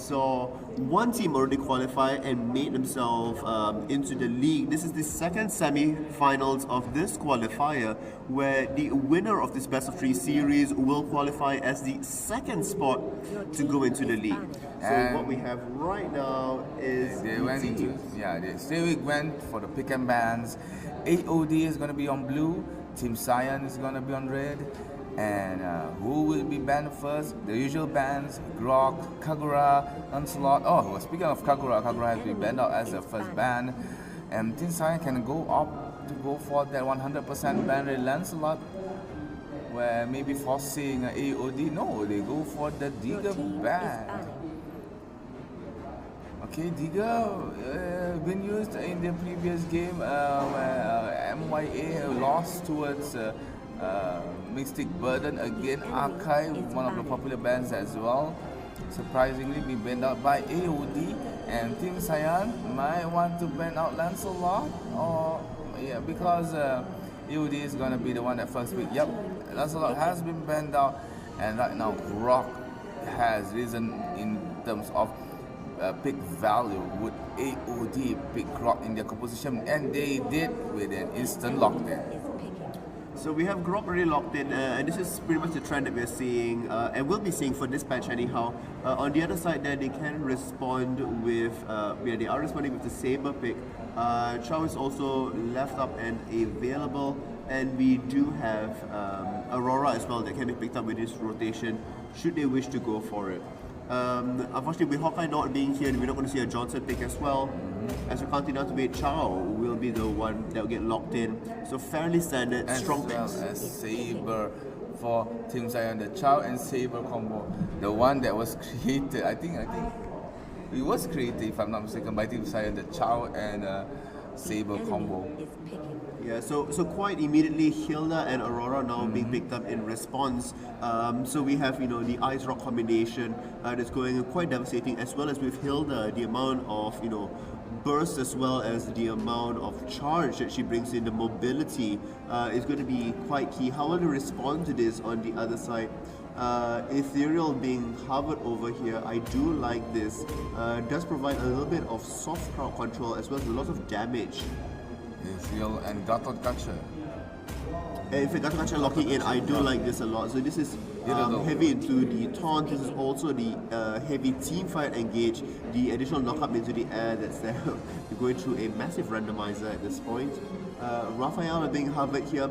saw one team already qualify and made themselves into the league. This is the second semi-finals of this qualifier, where the winner of this best of three series will qualify as the second spot to go into the league. So And what we have right now is they the went into, teams. they went for the pick and bans. AoD is going to be on blue, Team Saiyan is going to be on red. And who will be banned first? The usual bans: Grok, Kagura, Onslaught. Oh, well, speaking of Kagura, Kagura has been banned out as the first ban. And Team Saiyan can go up to go for that 100% ban rate Lancelot, where maybe forcing AoD. No, they go for the Digger ban. Okay, Digger been used in the previous game where MYA lost towards Mystic Burden. Again, Archive, one of the popular bands as well, surprisingly been banned out by AoD. And Team Saiyan might want to ban out Lancelot, or because AoD is gonna be the one that first pick. Yep, Lancelot has been banned out, and right now Rock has risen in terms of pick value. Would AoD pick Rock in their composition? And they did with an instant lockdown. So we have Grok already locked in, and this is pretty much the trend that we're seeing, and will be seeing for this patch anyhow. On the other side there, they can respond with, they are responding with the Saber pick. Chow is also left up and available, and we do have Aurora as well that can be picked up with this rotation, should they wish to go for it. Unfortunately, with Hawkeye not being here, we're not going to see a Johnson pick as well. As we continue to wait, Chow will be the one that will get locked in. So fairly standard, As strong well picks. as Saber for Team Saiyan, the Chow and Saber combo, the one that was created. I think it was created, if I'm not mistaken, by Team Saiyan, the Chow and Saber combo. Yeah, so quite immediately, Hilda and Aurora now being picked up in response. So we have, the Ice Rock combination that's going quite devastating, as well as with Hilda, the amount of, burst as well as the amount of charge that she brings in, the mobility is going to be quite key. How will they respond to this on the other side? Ethereal being covered over here, I do like this. Does provide a little bit of soft crowd control as well as a lot of damage. Ethereal and Gatot Kacha. In fact, Gacha locking in, I do like this a lot. So this is heavy into the taunt. This is also the heavy team fight engage. The additional knockup into the air that's there. You're going through a massive randomizer at this point. Raphael are being hovered here.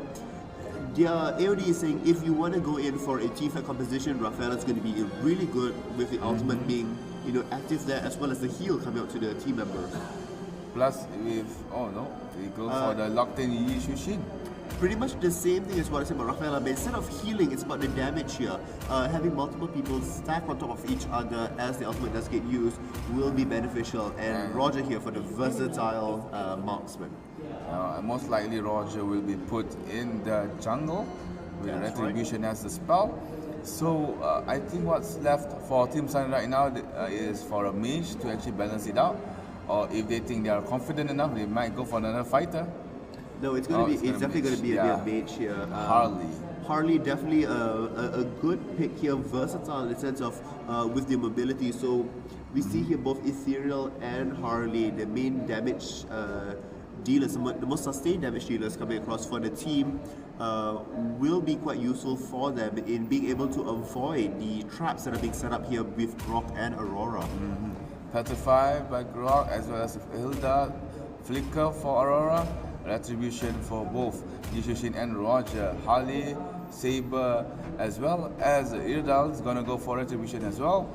The AoD is saying if you want to go in for a team fight composition, Raphael is going to be really good with the ultimate being active there, as well as the heal coming out to the team members. Plus with, we go for the locked in Yi Shushin. Pretty much the same thing as what I said about Raphael, but instead of healing, it's about the damage here. Having multiple people stack on top of each other as the ultimate does get used will be beneficial. And Roger here for the versatile marksman. Most likely Roger will be put in the jungle with Retribution as the spell. So I think what's left for Team Sun right now is for a mage to actually balance it out. Or if they think they are confident enough, they might go for another fighter. No, it's definitely going to be a mage here. Harley definitely a good pick here, versatile in the sense of with the mobility. So we see here both Ethereal and Harley, the main damage dealers, the most sustained damage dealers coming across for the team, will be quite useful for them in being able to avoid the traps that are being set up here with Grok and Aurora. 35 by Grok as well as Hilda, Flicker for Aurora, Retribution for both Yishushin and Roger, Harley, Saber, as well as Irdal is gonna go for Retribution as well.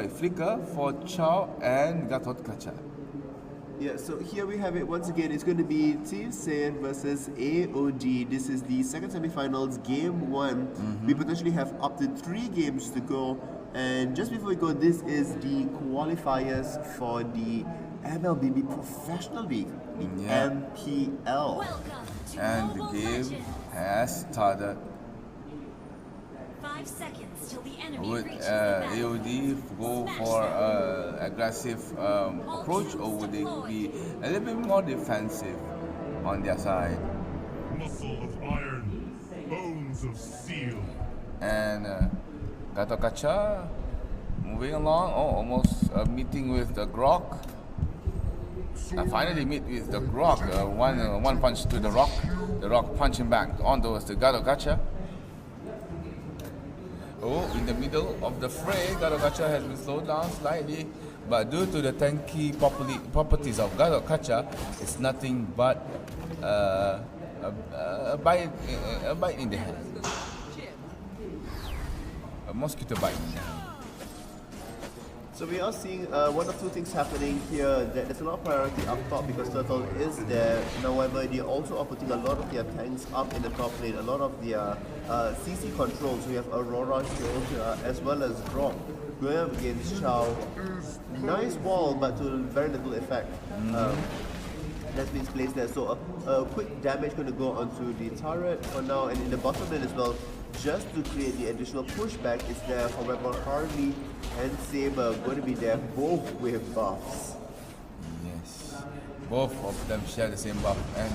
Flicker for Chow and Gatot Kacha. Yeah, so here we have it once again. It's going to be Team Saiyan versus AoD. This is the second semi-finals, game 1. We potentially have up to 3 games to go. And just before we go, this is the qualifiers for the MLBB Professional League, the MPL. And the game has started. 5 seconds till the enemy Would reaches AoD go for aggressive approach, or would they be a little bit more defensive on their side? Muscle of iron, bones And Gatot Kaca moving along. Oh, almost meeting with the Grok. I finally meet with the Grok. One punch to the Rock. The Rock punching back onto the Gatot Kaca. Oh, in the middle of the fray, Gatot Kaca has been slowed down slightly, but due to the tanky properties of Gatot Kaca, it's nothing but a bite in the hand. A mosquito bite in the hand. So we are seeing one of two things happening here. That there's a lot of priority up top because Turtle is there. However, they also are putting a lot of their tanks up in the top lane. A lot of their CC controls. We have Aurora Shield as well as Drop going up against Chow. Nice wall, but to very little effect. That's been placed there. So a quick damage going to go onto the turret for now, and in the bottom lane as well, just to create the additional pushback is there. However, Harley and Saber going to be there, both with buffs. Yes, both of them share the same buff, and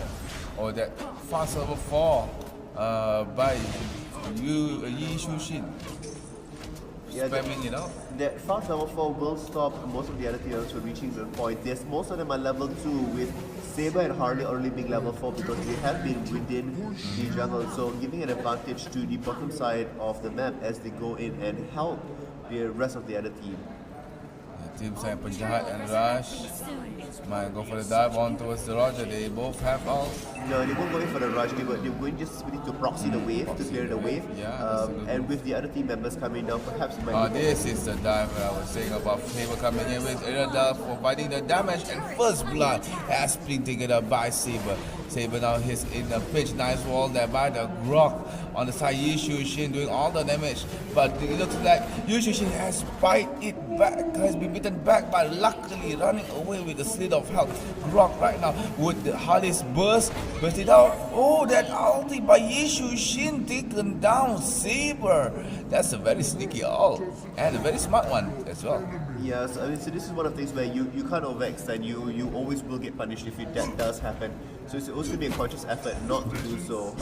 that fast level 4 by Yi Shushin. Spamming it out. That fast level 4 will stop most of the other teams from reaching the point. There's most of them are level 2 with Saber and Harley only being level 4 because they have been within the jungle. So giving an advantage to the bottom side of the map as they go in and help the rest of the other team. Team Saiyan penjahat and Rush might go for the dive on towards the Roger. They both have all. No, they won't go in for the rush. They're going just really to proxy the wave, to clear the wave. Yeah, and with the other team members coming down, perhaps it might be this is the dive I was saying about Saber coming in with Irada providing the damage, and first blood has been taken up by Saber. Saber now hits in the pitch. Nice wall there by the Grok on the side. Yi Shushin doing all the damage, but it looks like Yi Shushin has bite it back, has been beaten back, but luckily running away with a slit of health. Grok right now with the Harley's burst it out. Oh, that ulti by Yi Shushin taken down Saber. That's a very sneaky ult and a very smart one as well. Yes, I mean, so this is one of the things where you can't overextend. You always will get punished if that does happen. So it's always going to be a conscious effort not to do so.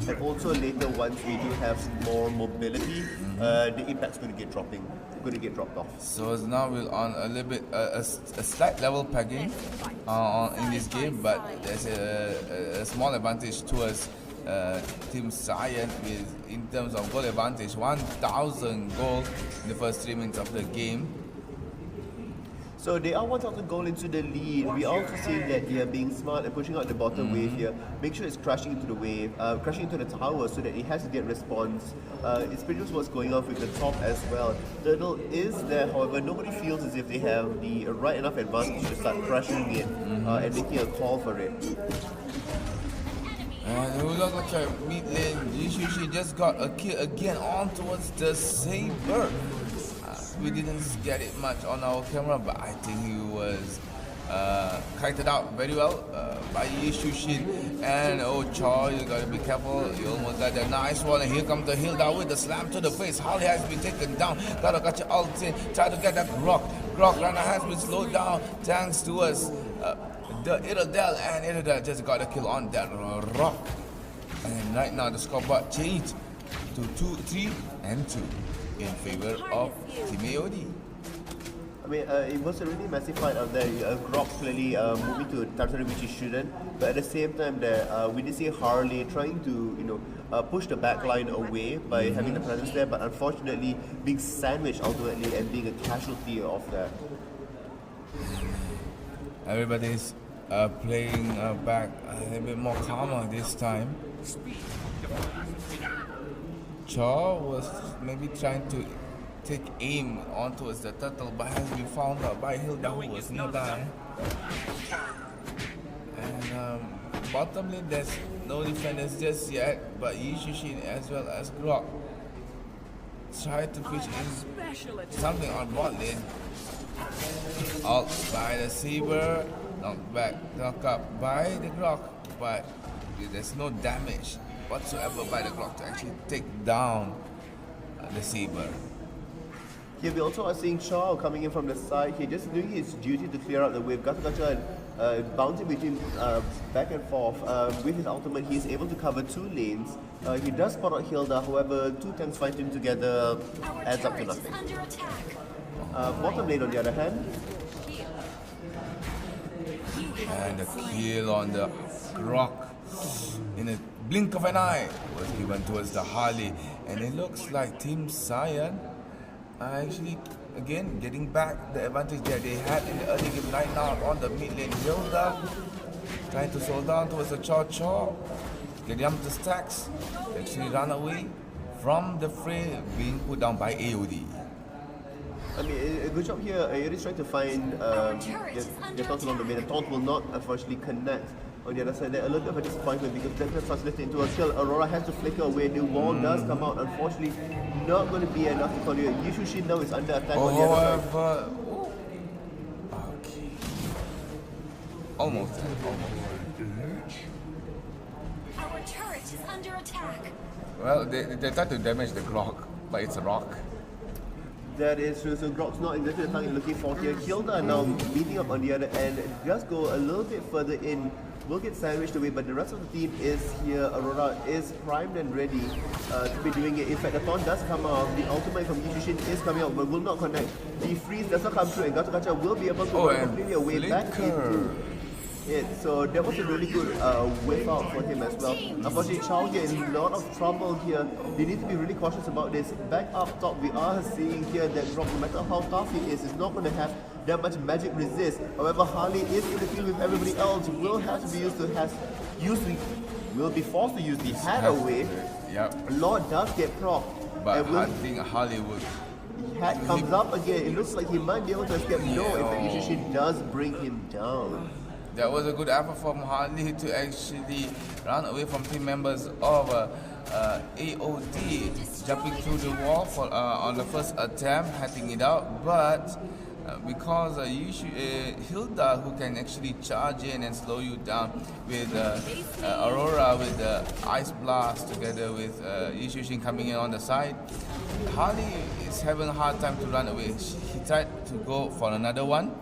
And also later, once we do have more mobility, the impact's going to get dropped off. So now we're on a little bit a slight level pegging in this game, but there's a small advantage towards Team Saiyan in terms of goal advantage. 1,000 gold in the first 3 minutes of the game. So they are 1,000 gold into the lead. We also see that they are being smart and pushing out the bottom wave here. Make sure it's crashing into the wave, crashing into the tower so that it has to get response. It's pretty much what's going on with the top as well. Turtle is there, however, nobody feels as if they have the right enough advantage to start crushing it and making a call for it. And it looks like a mid lane. Yi Shushin just got a kill again on towards the Saber. We didn't get it much on our camera, but I think he was kited out very well by Yi Shushin. And Chaw, you gotta be careful. You almost got that nice one, and here comes the hill down with the slam to the face. Harley has been taken down. Gotta catch your ult in. Try to get that Grok. Grok runner has been slowed down thanks to us. The Iridel, and Iridel just got a kill on that Rock. And right now the scoreboard changed to 2-3 and 2 in favor of Team AoD. I mean, it was a really massive fight out there. Grok clearly moving to territory which he shouldn't, but at the same time, we did see Harley trying to, push the backline away by having the presence there, but unfortunately being sandwiched ultimately and being a casualty of that. Everybody's playing back a little bit more calmer this time. Chaw was maybe trying to take aim on towards the turtle, but has been found out by Hilda, who was nearby. And bottom lane, there's no defenders just yet, but Yi Shushin as well as Grok try to push in something on bot lane. Ult by the Saber, knock up by the Grok, but there's no damage whatsoever by the Grok to actually take down the Saber. Here we also are seeing Shaw coming in from the side here, just doing his duty to clear out the wave. Gatot Kaca bouncing between back and forth. With his ultimate, he is able to cover 2 lanes. He does spot out Hilda, however, 2 tanks fighting together adds up to nothing. Bottom lane, on the other hand, and the kill on the Grok in a blink of an eye was given towards the Harley, and it looks like Team Saiyan are actually again getting back the advantage that they had in the early game. Right now on the mid lane, Hilda trying to slow down towards the Chaw, getting up the stacks to actually run away from the fray being put down by AoD. I mean, a good job here. AoD is trying to find their taunt along the way. The taunt will not unfortunately connect. On the other side, there a little bit of a disappointment because that can translate into a kill. Aurora has to flicker away. The wall does come out. Unfortunately, not going to be enough to call you. Yushu now is under attack on the other side. Okay. Almost. Our turret is under attack. Well, they tried to damage the Grok, but it's a rock. That is true. So Grok's not exactly the target looking for here. Hilda now beating up on the other end. Just go a little bit further in. Will get sandwiched away, but the rest of the team is here. Aurora is primed and ready to be doing it. In fact, the taunt does come out. The ultimate from Yushin is coming out, but will not connect. The freeze does not come through, and Gacha will be able to run completely away back into it. So that was a really good whiff out for him as well. Unfortunately, Chow gets in a lot of trouble here. They need to be really cautious about this. Back up top, we are seeing here that Grok, no matter how tough he is not going to have that much magic resist. However, Harley is in the field with everybody else. Will have to be will be forced to use the hat away. Yep. Lord does get proc. But I think Harley would. Hat comes up again. It looks like he might be able to escape. No, in fact, Yushin does bring him down. That was a good effort from Harley to actually run away from team members of AoD, jumping through the wall for, on the first attempt, hatting it out, but because Hilda, who can actually charge in and slow you down with Aurora with the Ice Blast together with Yushin coming in on the side, Harley is having a hard time to run away. He tried to go for another one,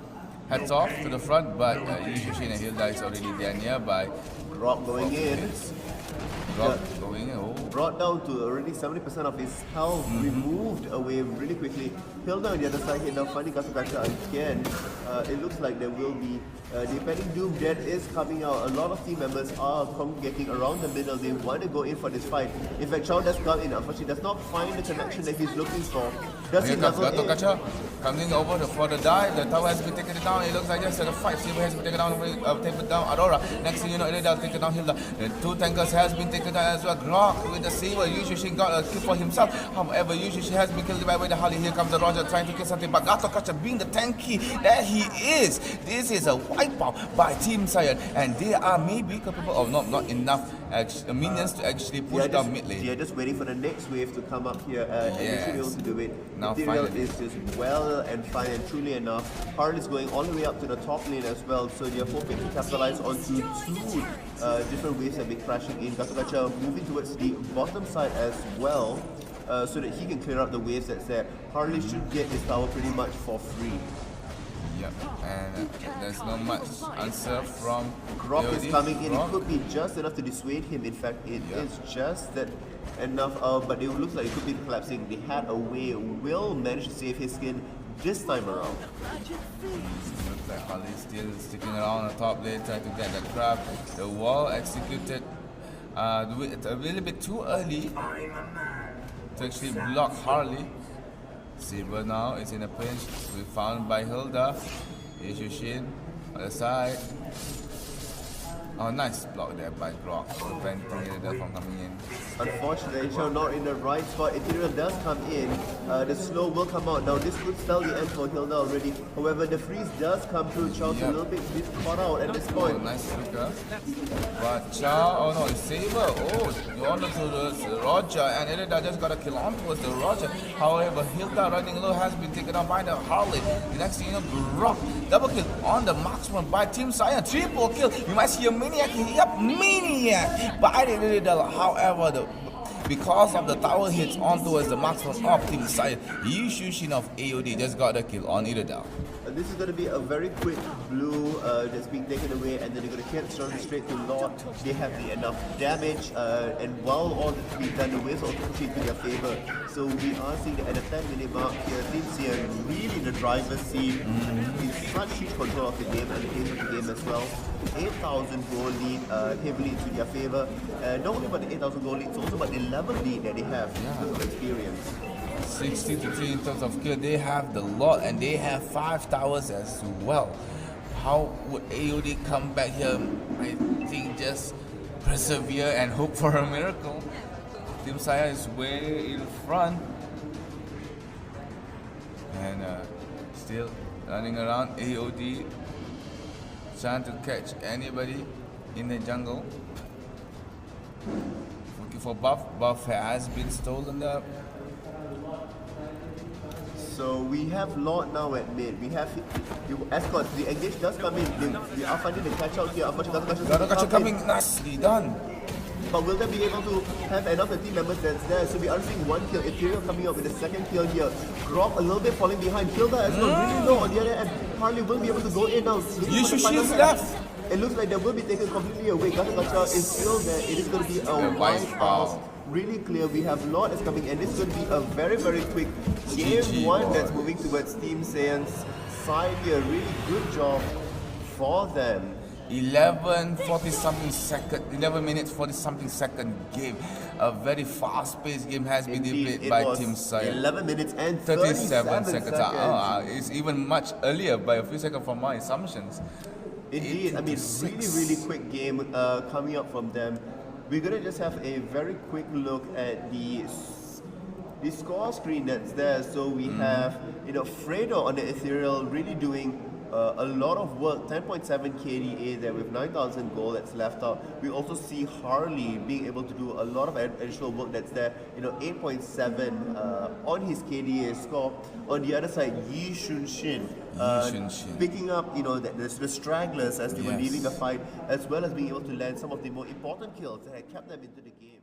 heads off to the front, but Yushin and Hilda is already there nearby. Grok going in. Grok going in. Oh. Brought down to already 70% of his health, removed away really quickly. Hilda on the other side here now finding Gacha again. It looks like there will be the impending doom that is coming out. A lot of team members are congregating around the middle. They want to go in for this fight. In fact, Chow does come in. Unfortunately, does not find the connection that he's looking for. Does he level in? Gacha coming over for the dive. The tower has been taken down. It looks like just a fight. Silver has been taken down. Taken down Aurora. Next thing you know, they'll take down Hilda. The 2 tankers has been taken down as well. Grok with the saber. Yushin got a kill for himself. However, Yushin has been killed by the Harley. Here comes the Roger trying to kill something. But Gacha being the tanky that he is, this is a wipeout by Team Saiyan, and they are maybe capable of not enough minions to actually push down mid lane. They're just waiting for the next wave to come up here, and they should be able to do it. Now Material finally. is just well and fine and truly enough. Harley is going all the way up to the top lane as well, so they're hoping to capitalize onto 2 different waves that be crashing in. Gacha moving towards the bottom side as well, so that he can clear out the waves that's there. Harley should get his tower pretty much for free. Yep, and there's not much answer from Grok AoD. is coming in. Grok. It could be just enough to dissuade him. In fact, it is just that enough. But it looks like it could be collapsing. The hat away will manage to save his skin this time around. Looks like Harley still sticking around on the top lane, trying to get the grab. The wall executed a little bit too early to actually block Harley. Silver now is in a pinch. We found by Hilda. Yushin on the side. Oh, nice block there by Grok, preventing Hilda from coming in. Unfortunately, Chow not in the right spot. Ethereal does come in. The slow will come out. Now this could spell the end for Hilda already. However, the freeze does come through. Chow's a little bit caught out at this point. Oh, nice flicker. But Chow, oh no, it's Saber. Oh, you wanted to the Roger, and Hilda just got a kill on towards the Roger. However, Hilda running low has been taken down by the Harley. The next thing you know, Grok, double kill on the marksman by Team Saiyan. Triple kill. You might see a maniac. Yep, maniac by the Hilda. However, because of the tower hits on towards the marksman of Team Saiyan, Yushin of AoD just got a kill on Hilda. This is going to be a very quick blue that's being taken away, and then they're going to get straight to Lord. They have enough damage, and while all this is being done, the waves also push into their favor. So we are seeing that at the 10-minute mark here, Team Saiyan really the driver's seat in such huge control of the game and the pace of the game as well. 8,000 goal lead heavily into their favor. Not only about the 8,000 goal lead, it's also about the level lead that they have because of experience. 60-3 in terms of kill. They have the lot, and they have 5 towers as well. How would AoD come back here? I think just persevere and hope for a miracle. Team Saiyan is way in front, and still running around. AoD trying to catch anybody in the jungle. Looking for buff. Buff has been stolen up. So we have Lord now at mid. We have the escorts. The engage does come in. We are finding the catch out here. Gato coming, nicely done. But will they be able to have enough of the team members that's there? So we are seeing one kill. Ethereal coming up with the second kill here. Grok a little bit falling behind. Hilda as well, really low on the other end. Harley will be able to go in now. You should shield left. It looks like they will be taken completely away. Gacha is still there. It is going to be a wipe out. Really clear. We have Lord is coming, and this is going to be a very, very quick game one that's moving towards Team Saiyan's side here. Really good job for them. 11 minutes 40 something second game. A very fast paced game has been played by Team Saiyan. 11 minutes and 37 seconds. It's even much earlier by a few seconds from my assumptions. Indeed, I mean, really quick game coming up from them. We're gonna just have a very quick look at the score screen that's there. So we have, Fredo on the Ethereal really doing a lot of work, 10.7 KDA there with 9,000 gold that's left out. We also see Harley being able to do a lot of additional work that's there, 8.7 on his KDA score. On the other side, Yi Shun Shin picking up, the stragglers as they were leaving the fight, as well as being able to land some of the more important kills that had kept them into the game.